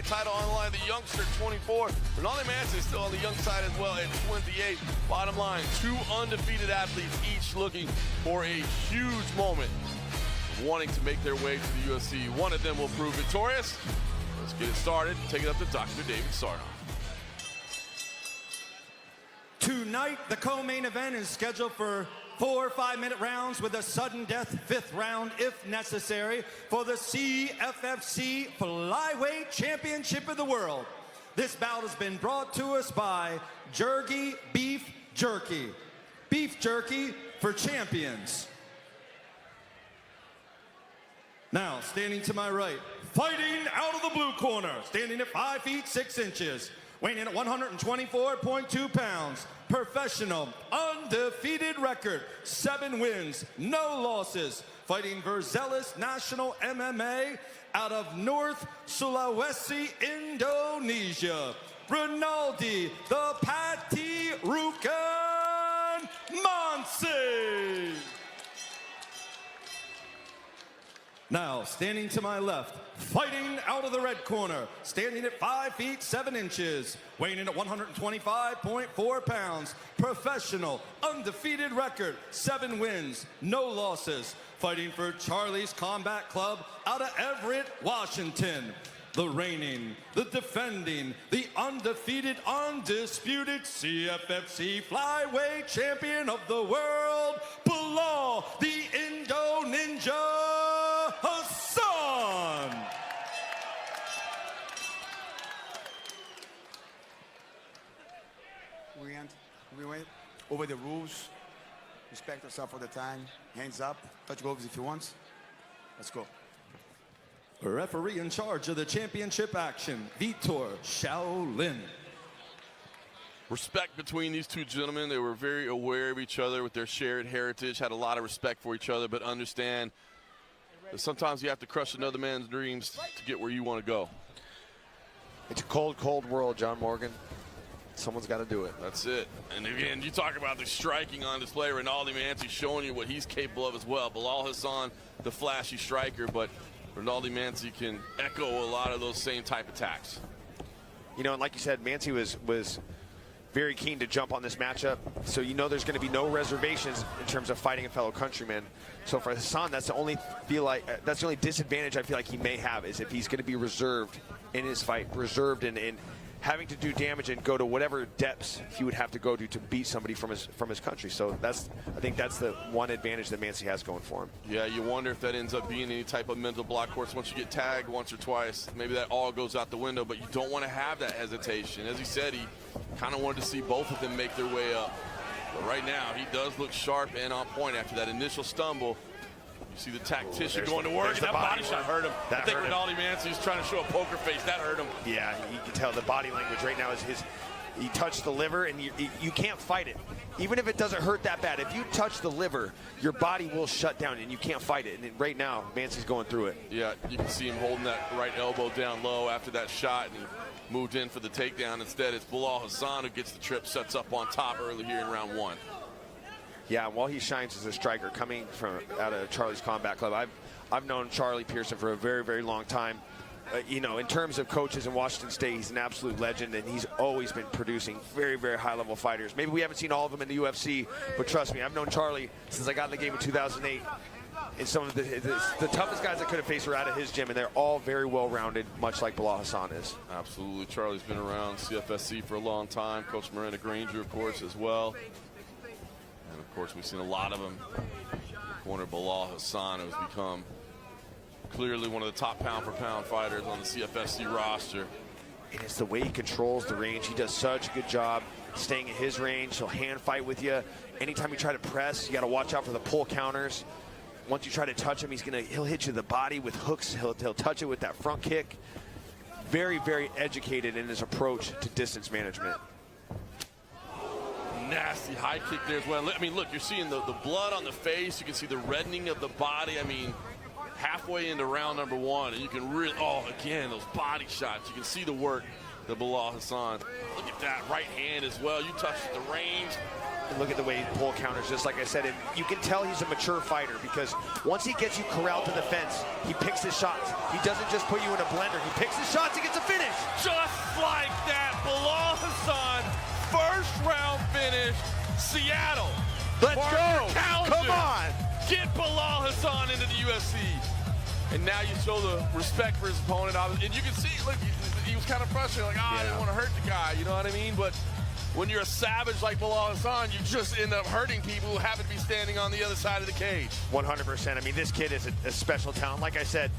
Title on the line, the youngster, 24. Renaldy Manse is still on the young side as well at 28. Bottom line, 2 undefeated athletes, each looking for a huge moment, wanting to make their way to the UFC. One of them will prove victorious. Let's get it started. Take it up to Dr. David Sarnoff. Tonight, the co-main event is scheduled for 4 5-minute rounds with a sudden death 5th round if necessary for the CFFC Flyweight Championship of the World. This bout has been brought to us by Jerky Beef Jerky. Beef jerky for champions. Now, standing to my right, fighting out of the blue corner, standing at 5 feet 6 inches, weighing in at 124.2 pounds, professional, undefeated record, 7 wins, no losses, fighting Verzelis National MMA out of North Sulawesi, Indonesia, Renaldy the Patty Rukan Manse. Now, standing to my left, fighting out of the red corner, standing at 5 feet 7 inches, weighing in at 125.4 pounds, professional, undefeated record, 7 wins, no losses, fighting for Charlie's Combat Club out of Everett, Washington. The reigning, the defending, the undefeated, undisputed CFFC Flyweight Champion of the world, Bilal, the Indo Ninja Hasan. We went over the rules. Respect yourself all the time. Hands up. Touch gloves if you want. Let's go. Referee in charge of the championship action, Vitor Shaolin. Respect between these two gentlemen. They were very aware of each other with their shared heritage, had a lot of respect for each other, but understand that sometimes you have to crush another man's dreams to get where you want to go. It's a cold, cold world, John Morgan. Someone's got to do it. That's it. And again, you talk about the striking on display. Renaldy Manse showing you what he's capable of as well. Bilal Hasan, the flashy striker, but Renaldy Manse can echo a lot of those same type attacks. You know, and like you said, Manse was very keen to jump on this matchup, so you know there's going to be no reservations in terms of fighting a fellow countryman. So for Hasan, that's the only disadvantage I feel like he may have, is if he's going to be reserved in his fight, reserved in having to do damage and go to whatever depths he would have to go to beat somebody from his country. So I think that's the one advantage that Manse has going for him. Yeah, you wonder if that ends up being any type of mental block. Of course, once you get tagged once or twice, maybe that all goes out the window, but you don't want to have that hesitation. As he said, he kind of wanted to see both of them make their way up. But right now, he does look sharp and on point after that initial stumble. You see the tactician going to work, and that body shot hurt him. I think Renaldy Manse is trying to show a poker face. That hurt him. Yeah, you can tell the body language right now is he touched the liver, and you can't fight it. Even if it doesn't hurt that bad, if you touch the liver, your body will shut down, and you can't fight it. And right now, Manse's going through it. Yeah, you can see him holding that right elbow down low after that shot, and he moved in for the takedown. Instead, it's Bilal Hasan who gets the trip, sets up on top early here in round 1. Yeah, while he shines as a striker coming from out of Charlie's Combat Club, I've known Charlie Pearson for a very, very long time. You know, in terms of coaches in Washington State, he's an absolute legend, and he's always been producing very, very high-level fighters. Maybe we haven't seen all of them in the UFC, but trust me, I've known Charlie since I got in the game in 2008. And some of the toughest guys I could have faced were out of his gym, and they're all very well-rounded, much like Bilal Hasan is. Absolutely. Charlie's been around CFFC for a long time. Coach Miranda Granger, of course, as well. And, of course, we've seen a lot of them. Corner Bilal Hasan has become clearly one of the top pound-for-pound fighters on the CFFC roster. And it's the way he controls the range. He does such a good job staying in his range. He'll hand fight with you. Anytime you try to press, you got to watch out for the pull counters. Once you try to touch him, he'll hit you in the body with hooks. He'll touch it with that front kick. Very, very educated in his approach to distance management. Nasty high kick there as well. I mean, look, you're seeing the blood on the face. You can see the reddening of the body. I mean, halfway into round number 1, and you can really, again, those body shots. You can see the work that Bilal Hasan. Look at that right hand as well. You touched the range. And look at the way he pull counters, just like I said. And you can tell he's a mature fighter because once he gets you corralled to the fence, he picks his shots. He doesn't just put you in a blender. He picks his shots, he gets a finish. Just like that, Bilal Hasan, first round finish, Seattle. Let's Parker go. Callinger. Come on. Get Bilal Hasan into the UFC. And now you show the respect for his opponent. And you can see, look, he was kind of frustrated, like, I didn't want to hurt the guy, you know what I mean? But when you're a savage like Bilal Hasan, you just end up hurting people who happen to be standing on the other side of the cage. 100%. I mean, this kid is a special talent. Like I said,